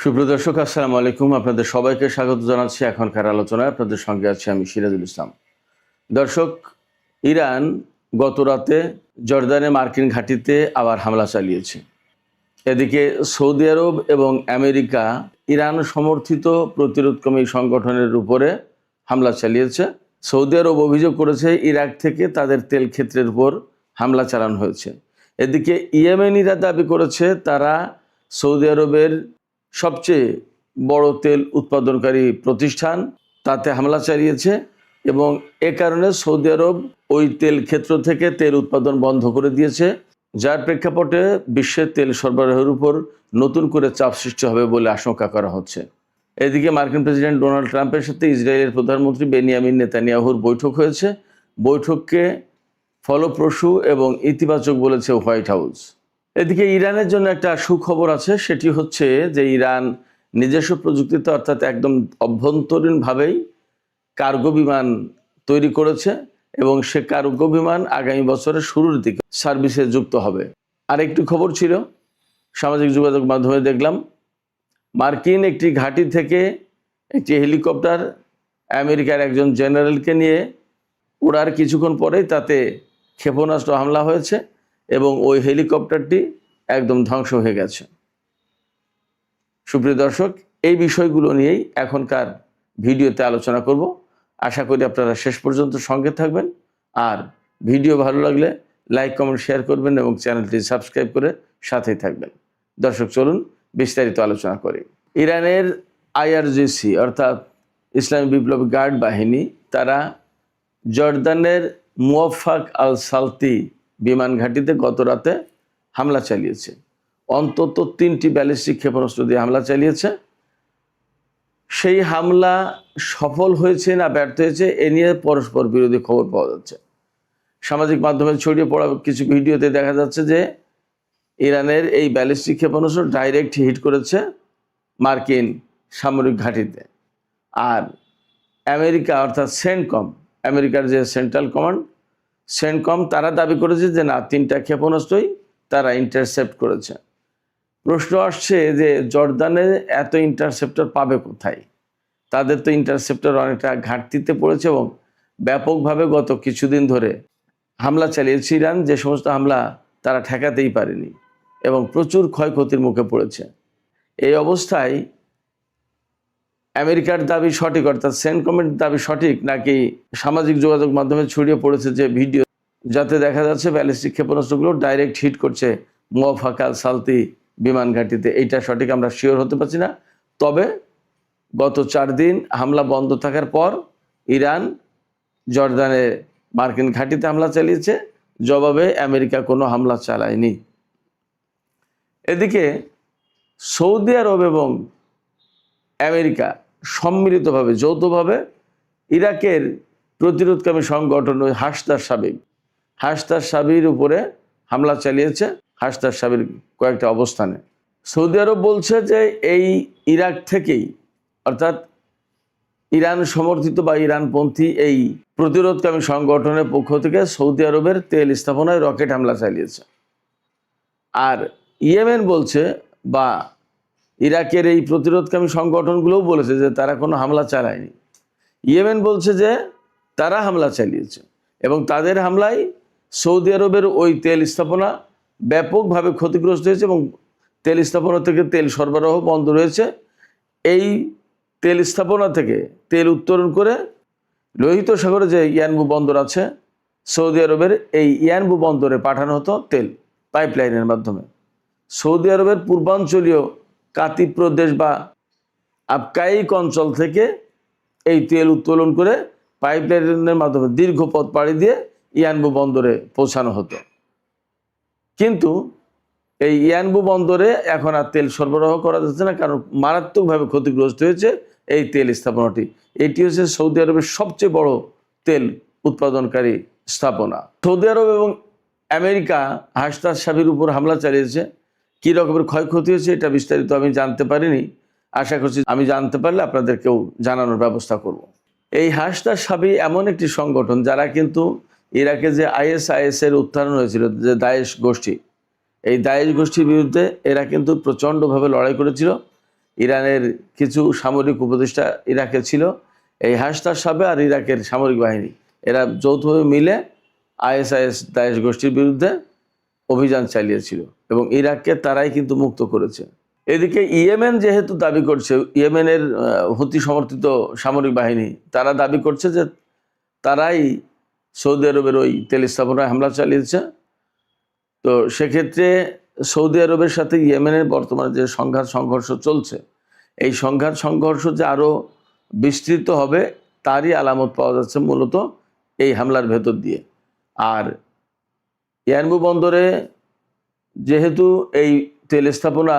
সুপ্রিয় দর্শক, আসসালামু আলাইকুম। আপনাদের সবাইকে স্বাগত জানাচ্ছি এখনকার আলোচনায়। আপনাদের সঙ্গে আছি আমি সিরাজুল ইসলাম। দর্শক, ইরান গত রাতে জর্দানে মার্কিন ঘাঁটিতে আবার হামলা চালিয়েছে। এদিকে সৌদি আরব এবং আমেরিকা ইরান সমর্থিত প্রতিরোধকামী সংগঠনের উপরে হামলা চালিয়েছে। সৌদি আরব অভিযোগ করেছে ইরাক থেকে তাদের তেল ক্ষেত্রের উপর হামলা চালানো হয়েছে। এদিকে ইয়েমেনিরা দাবি করেছে তারা সৌদি আরবের সবচেয়ে বড় তেল উৎপাদনকারী প্রতিষ্ঠান তাতে হামলা চালিয়েছে এবং এ কারণে সৌদি আরব ওই তেল ক্ষেত্র থেকে তেল উৎপাদন বন্ধ করে দিয়েছে, যার প্রেক্ষাপটে বিশ্বের তেল সরবরাহের উপর নতুন করে চাপ সৃষ্টি হবে বলে আশঙ্কা করা হচ্ছে। এদিকে মার্কিন প্রেসিডেন্ট ডোনাল্ড ট্রাম্পের সাথে ইসরায়েলের প্রধানমন্ত্রী বেনিয়ামিন নেতানিয়াহুর বৈঠক হয়েছে। বৈঠককে ফলপ্রসূ এবং ইতিবাচক বলেছে হোয়াইট হাউস। এদিকে ইরানের জন্য একটা সুখবর আছে, সেটি হচ্ছে যে ইরান নিজস্ব প্রযুক্তিতে অর্থাৎ একদম অভ্যন্তরীণভাবেই কার্গো বিমান তৈরি করেছে এবং সে কার্গো বিমান আগামী বছরের শুরুর দিকে সার্ভিসে যুক্ত হবে। আর একটি খবর ছিল, সামাজিক যোগাযোগ মাধ্যমে দেখলাম মার্কিন একটি ঘাঁটি থেকে একটি হেলিকপ্টার আমেরিকার একজন জেনারেলকে নিয়ে ওড়ার কিছুক্ষণ পরেই তাতে ক্ষেপণাস্ত্র হামলা হয়েছে এবং ওই হেলিকপ্টারটি একদম ধ্বংস হয়ে গেছে। সুপ্রিয় দর্শক, এই বিষয়গুলো নিয়েই এখনকার ভিডিওতে আলোচনা করব। আশা করি আপনারা শেষ পর্যন্ত সঙ্গে থাকবেন, আর ভিডিও ভালো লাগলে লাইক কমেন্ট শেয়ার করবেন এবং চ্যানেলটি সাবস্ক্রাইব করে সাথেই থাকবেন। দর্শক, চলুন বিস্তারিত আলোচনা করি। ইরানের আইআরজিসি অর্থাৎ ইসলামী বিপ্লবী গার্ড বাহিনী তারা জর্দানের মুওয়াফাক আল সালতি বিমান ঘাঁটিতে গত রাতে হামলা চালিয়েছে। অন্তত 3টি ব্যালিস্টিক ক্ষেপণাস্ত্র দিয়ে হামলা চালিয়েছে। সেই হামলা সফল হয়েছে না ব্যর্থ হয়েছে এ নিয়ে পরস্পর বিরোধী খবর পাওয়া যাচ্ছে। সামাজিক মাধ্যমে ছড়িয়ে পড়া কিছু ভিডিওতে দেখা যাচ্ছে যে ইরানের এই ব্যালিস্টিক ক্ষেপণাস্ত্র ডাইরেক্ট হিট করেছে মার্কিন সামরিক ঘাঁটিতে। আর আমেরিকা অর্থাৎ সেন্টকম, আমেরিকার যে সেন্ট্রাল কমান্ড সেন্টকম, তারা দাবি করেছে যে না, 3টা ক্ষেপণাস্ত্রই তারা ইন্টারসেপ্ট করেছে। প্রশ্ন আসছে যে জর্দানে এত ইন্টারসেপ্টর পাবে কোথায়? তাদের তো ইন্টারসেপ্টর অনেকটা ঘাটতিতে পড়েছে এবং ব্যাপকভাবে গত কিছুদিন ধরে হামলা চালিয়েছে ইরান, যে সমস্ত হামলা তারা ঠেকাতেই পারেনি এবং প্রচুর ক্ষয়ক্ষতির মুখে পড়েছে। এই অবস্থায় আমেরিকার দাবি সঠিক অর্থাৎ সেন্টকমের দাবি সঠিক নাকি সামাজিক যোগাযোগ মাধ্যমে ছড়িয়ে পড়েছে যে ভিডিও, যাতে দেখা যাচ্ছে ব্যালিস্টিক ক্ষেপণাস্ত্রগুলো ডাইরেক্ট হিট করছে মুওয়াফাক আল সালতি বিমান ঘাঁটিতে, এইটা সঠিক আমরা শিওর হতে পারছি না। তবে গত 4 দিন হামলা বন্ধ থাকার পর ইরান জর্দানে মার্কিন ঘাঁটিতে হামলা চালিয়েছে, জবাবে আমেরিকা কোনো হামলা চালায়নি। এদিকে সৌদি আরব এবং আমেরিকা সম্মিলিতভাবে যৌথভাবে ইরাকের প্রতিরোধকামী সংগঠন হাসদার সাবির উপরে হামলা চালিয়েছে। হাসদার সাবির কয়েকটা অবস্থানে সৌদি আরব বলছে যে এই ইরাক থেকেই অর্থাৎ ইরান সমর্থিত বা ইরানপন্থী এই প্রতিরোধকামী সংগঠনের পক্ষ থেকে সৌদি আরবের তেল স্থাপনায় রকেট হামলা চালিয়েছে। আর ইয়েমেন বলছে বা ইরাকের এই প্রতিরোধকামী সংগঠনগুলোও বলেছে যে তারা কোনো হামলা চালায়নি। ইয়েমেন বলছে যে তারা হামলা চালিয়েছে এবং তাদের হামলায় সৌদি আরবের ওই তেল স্থাপনা ব্যাপকভাবে ক্ষতিগ্রস্ত হয়েছে এবং তেল স্থাপনা থেকে তেল সরবরাহ বন্ধ রয়েছে। এই তেল স্থাপনা থেকে তেল উত্তোলন করে লোহিত সাগরে যে ইয়ানবু বন্দর আছে সৌদি আরবের, এই ইয়ানবু বন্দরে পাঠানো হতো তেল পাইপলাইনের মাধ্যমে। সৌদি আরবের পূর্বাঞ্চলীয় কাতি প্রদেশ বা আবকাইক অঞ্চল থেকে এই তেল উত্তোলন করে পাইপলাইনের মাধ্যমে দীর্ঘ পথ পাড়ি দিয়ে ইয়ানবু বন্দরে পৌঁছানো হতো। কিন্তু এই ইয়ানবু বন্দরে এখন আর তেল সরবরাহ করা যাচ্ছে না, কারণ মারাত্মকভাবে ক্ষতিগ্রস্ত হয়েছে এই তেল স্থাপনাটি। এটি হচ্ছে সৌদি আরবের সবচেয়ে বড় তেল উৎপাদনকারী স্থাপনা। সৌদি আরব এবং আমেরিকা হাসদার সাবির উপর হামলা চালিয়েছে। কী রকমের ক্ষয়ক্ষতি হয়েছে এটা বিস্তারিত আমি জানতে পারিনি, আশা করছি আমি জানতে পারলে আপনাদেরকেও জানানোর ব্যবস্থা করব। এই হাসদার সাবি এমন একটি সংগঠন যারা কিন্তু ইরাকে যে আইএসআইএসের উত্থান হয়েছিল, যে দায়েশ গোষ্ঠী, এই দায়েশ গোষ্ঠীর বিরুদ্ধে এরা কিন্তু প্রচণ্ডভাবে লড়াই করেছিল ইরানের কিছু সামরিক উপদেষ্টা ইরাকে ছিল। এই হাসনাত সাহেব আর ইরাকের সামরিক বাহিনী এরা যৌথভাবে মিলে আইএসআইএস দায়েশ গোষ্ঠীর বিরুদ্ধে অভিযান চালিয়েছিল এবং ইরাককে তারাই কিন্তু মুক্ত করেছে। এদিকে ইয়েমেন যেহেতু দাবি করছে, ইয়েমেনের হুতি সমর্থিত সামরিক বাহিনী তারা দাবি করছে যে তারাই সৌদি আরবের ওই তেল স্থাপনায় হামলা চালিয়েছে। তো সেক্ষেত্রে সৌদি আরবের সাথে ইয়েমেনের বর্তমানে যে সংঘর্ষ চলছে, এই সংঘর্ষ যে আরও বিস্তৃত হবে তারই আলামত পাওয়া যাচ্ছে মূলত এই হামলার ভেতর দিয়ে। আর ইয়ারমু বন্দরে যেহেতু এই তেল স্থাপনা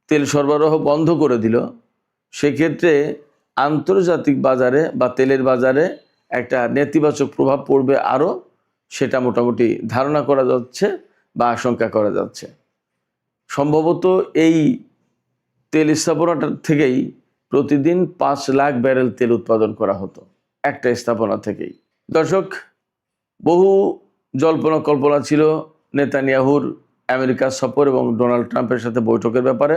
তেল সরবরাহ বন্ধ করে দিল, সেক্ষেত্রে আন্তর্জাতিক বাজারে বা তেলের বাজারে একটা নেতিবাচক প্রভাব পড়বে আরও, সেটা মোটামুটি ধারণা করা যাচ্ছে বা আশঙ্কা করা যাচ্ছে। সম্ভবত এই তেল স্থাপনাটা থেকেই প্রতিদিন 5 লাখ ব্যারেল তেল উৎপাদন করা হতো একটা স্থাপনা থেকেই। দর্শক, বহু জল্পনা কল্পনা ছিল নেতানিয়াহুর আমেরিকা সফর এবং ডোনাল্ড ট্রাম্পের সাথে বৈঠকের ব্যাপারে।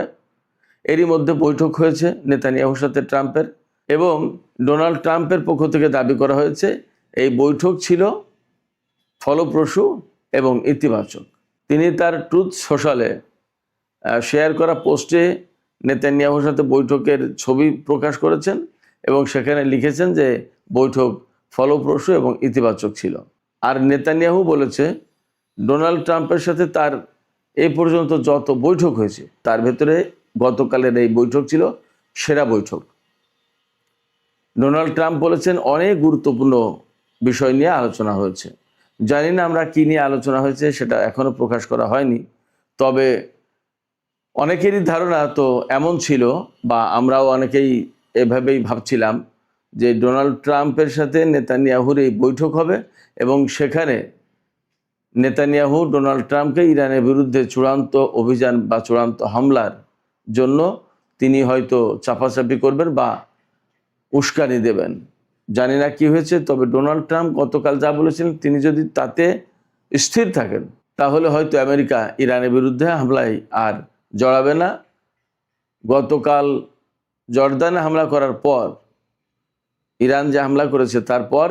এরই মধ্যে বৈঠক হয়েছে নেতানিয়াহুর সাথে ট্রাম্পের, এবং ডোনাল্ড ট্রাম্পের পক্ষ থেকে দাবি করা হয়েছে এই বৈঠক ছিল ফলপ্রসূ এবং ইতিবাচক। তিনি তার ট্রুথ সোশ্যালে শেয়ার করা পোস্টে নেতানিয়াহুর সাথে বৈঠকের ছবি প্রকাশ করেছেন এবং সেখানে লিখেছেন যে বৈঠক ফলপ্রসূ এবং ইতিবাচক ছিল। আর নেতানিয়াহু বলেছে ডোনাল্ড ট্রাম্পের সাথে তার এই পর্যন্ত যত বৈঠক হয়েছে তার ভেতরে গতকালের এই বৈঠক ছিল সেরা বৈঠক। ডোনাল্ড ট্রাম্প বলেছেন অনেক গুরুত্বপূর্ণ বিষয় নিয়ে আলোচনা হয়েছে। জানি না আমরা কী নিয়ে আলোচনা হয়েছে, সেটা এখনও প্রকাশ করা হয়নি। তবে অনেকেরই ধারণা তো এমন ছিল, বা আমরাও অনেকেই এভাবেই ভাবছিলাম যে ডোনাল্ড ট্রাম্পের সাথে নেতানিয়াহুর এই বৈঠক হবে এবং সেখানে নেতানিয়াহু ডোনাল্ড ট্রাম্পকে ইরানের বিরুদ্ধে চূড়ান্ত অভিযান বা চূড়ান্ত হামলার জন্য তিনি হয়তো চাপাচাপি করবেন বা উস্কানি দেবেন। জানি না কি হয়েছে, তবে ডোনাল্ড ট্রাম্প গতকাল যা বলেছিলেন, তিনি যদি তাতে স্থির থাকেন তাহলে হয়তো আমেরিকা ইরানের বিরুদ্ধে হামলায় আর জড়াবে না। গতকাল জর্দানে হামলা করার পর, ইরান যে হামলা করেছে তারপর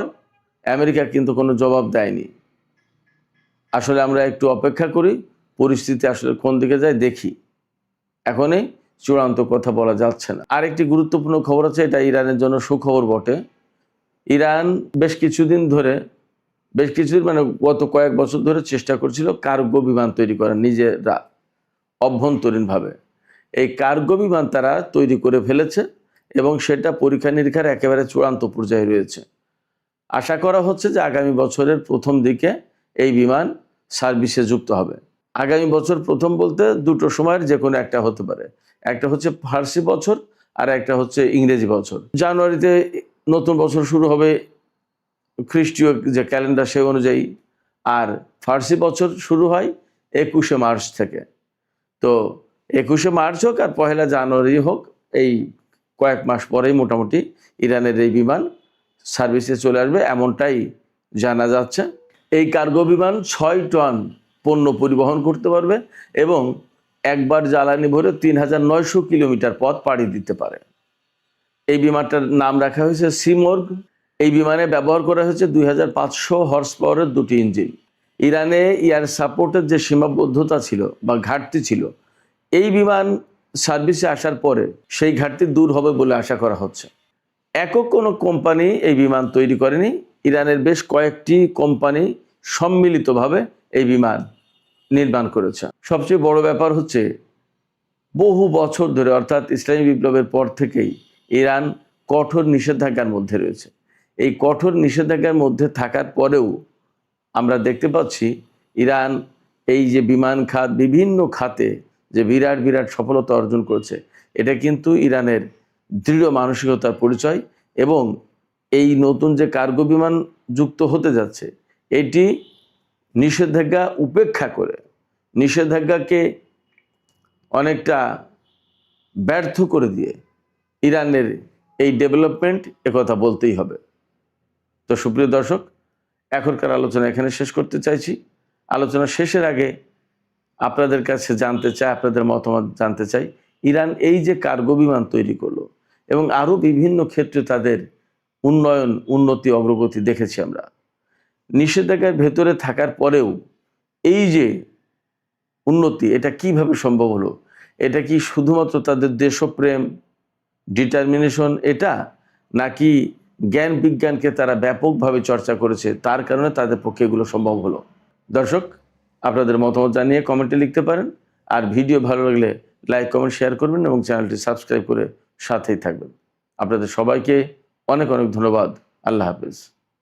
আমেরিকা কিন্তু কোনো জবাব দেয়নি। আসলে আমরা একটু অপেক্ষা করি, পরিস্থিতি আসলে কোন দিকে যায় দেখি। এখনই চূড়ান্ত কথা বলা যাচ্ছে না। আরেকটি গুরুত্বপূর্ণ খবর আছে, এটা ইরানের জন্য সুখবর বটে। ইরান বেশ কিছুদিন মানে গত কয়েক বছর ধরে চেষ্টা করছিল কার্গো বিমান তৈরি করার নিজেরা অভ্যন্তরীণভাবে। এই কার্গো বিমান তারা তৈরি করে ফেলেছে এবং সেটা পরীক্ষা নিরীক্ষার একেবারে চূড়ান্ত পর্যায়ে রয়েছে। আশা করা হচ্ছে যে আগামী বছরের প্রথম দিকে এই বিমান সার্ভিসে যুক্ত হবে। আগামী বছর প্রথম বলতে দুটো সময়ের যে কোনো একটা হতে পারে। একটা হচ্ছে ফার্সি বছর আর একটা হচ্ছে ইংরেজি বছর। জানুয়ারিতে নতুন বছর শুরু হবে খ্রিস্টীয় যে ক্যালেন্ডার সেই অনুযায়ী, আর ফার্সি বছর শুরু হয় 21শে মার্চ থেকে। তো 21শে মার্চ হোক আর 1 জানুয়ারি হোক, এই কয়েক মাস পরেই মোটামুটি ইরানের এই বিমান সার্ভিসে চলে আসবে এমনটাই জানা যাচ্ছে। এই কার্গো বিমান 6 টন পণ্য পরিবহন করতে পারবে এবং একবার জ্বালানি ভরে 3900 কিলোমিটার পথ পাড়ি দিতে পারে। এই বিমানটার নাম রাখা হয়েছে সিমর্গ। এই বিমানে ব্যবহার করা হয়েছে 2500 হর্স পাওয়ারের 2টি ইঞ্জিন। ইরানে এয়ার সাপোর্টের যে সীমাবদ্ধতা ছিল বা ঘাটতি ছিল, এই বিমান সার্ভিসে আসার পরে সেই ঘাটতি দূর হবে বলে আশা করা হচ্ছে। একক কোনো কোম্পানি এই বিমান তৈরি করেনি, ইরানের বেশ কয়েকটি কোম্পানি সম্মিলিতভাবে এই বিমান নির্মাণ করেছে। সবচেয়ে বড় ব্যাপার হচ্ছে বহু বছর ধরে, অর্থাৎ ইসলামী বিপ্লবের পর থেকেই ইরান কঠোর নিষেধাজ্ঞার মধ্যে রয়েছে। এই কঠোর নিষেধাজ্ঞার মধ্যে থাকার পরেও আমরা দেখতে পাচ্ছি ইরান এই যে বিমান খাত, বিভিন্ন খাতে যে বিরাট বিরাট সফলতা অর্জন করেছে, এটা কিন্তু ইরানের দৃঢ় মানসিকতার পরিচয়। এবং এই নতুন যে কার্গো বিমান যুক্ত হতে যাচ্ছে, এটি নিষেধাজ্ঞা উপেক্ষা করে, নিষেধাজ্ঞাকে অনেকটা ব্যর্থ করে দিয়ে ইরানের এই ডেভেলপমেন্ট, একথা বলতেই হবে। তো সুপ্রিয় দর্শক, এখনকার আলোচনা এখানে শেষ করতে চাইছি। আলোচনা শেষের আগে আপনাদের কাছে জানতে চাই, আপনাদের মতামত জানতে চাই, ইরান এই যে কার্গো বিমান তৈরি করলো এবং আরও বিভিন্ন ক্ষেত্রে তাদের উন্নতি অগ্রগতি দেখেছি আমরা। নিষেধাজ্ঞার ভেতরে থাকার পরেও এই যে উন্নতি, এটা কিভাবে সম্ভব হলো? এটা কি শুধুমাত্র তাদের দেশপ্রেম, ডিটারমিনেশন এটা, নাকি জ্ঞান বিজ্ঞানকে তারা ব্যাপকভাবে চর্চা করেছে তার কারণে তাদের পক্ষে এগুলো সম্ভব হলো? দর্শক, আপনাদের মতামত জানিয়ে কমেন্টে লিখতে পারেন। আর ভিডিও ভালো লাগলে লাইক, কমেন্ট, শেয়ার করবেন এবং চ্যানেলটি সাবস্ক্রাইব করে সাথেই থাকবেন। আপনাদের সবাইকে অনেক অনেক ধন্যবাদ। আল্লাহ হাফেজ।